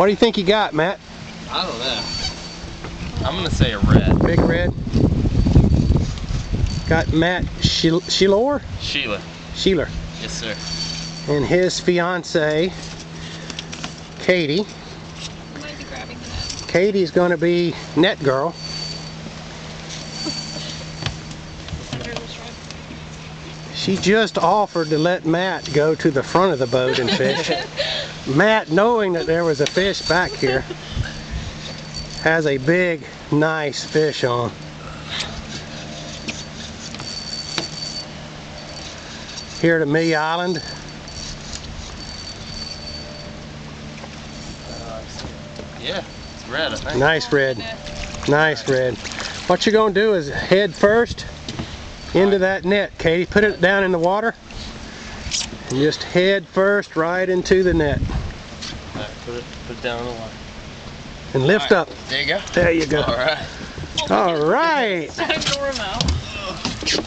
What do you think you got, Matt? I don't know. I'm gonna say a red. Big red. Got Matt Shelor? Shelor. Shelor. Yes, sir. And his fiance, Katie. I might be grabbing the net. Katie's gonna be net girl. Under the shrimp. She just offered to let Matt go to the front of the boat and fish. Matt, knowing that there was a fish back here, has a big, nice fish on. Here at Amelia Island. Yeah, it's red, I think. Nice red. Nice red. What you're gonna do is head first into that net, Katie. Put it down in the water and just head first right into the net. All right, put it down in the water. And lift up. There you go. There you go. All right. All right.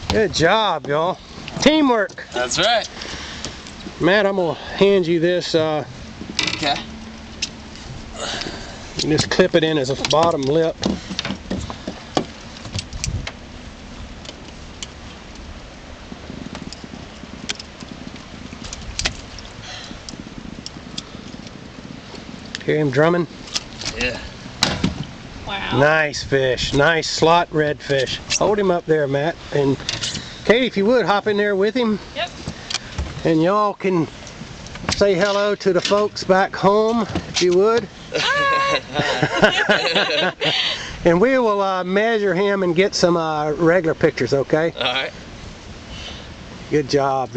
Good job, y'all. Teamwork. That's right. Matt, I'm gonna hand you this. Okay. Just clip it in as a bottom lip. Hear him drumming? Yeah. Wow. Nice fish. Nice slot redfish. Hold him up there, Matt. And Katie, if you would, hop in there with him. Yep. And y'all can say hello to the folks back home, if you would. And we will measure him and get some regular pictures, okay? All right. Good job.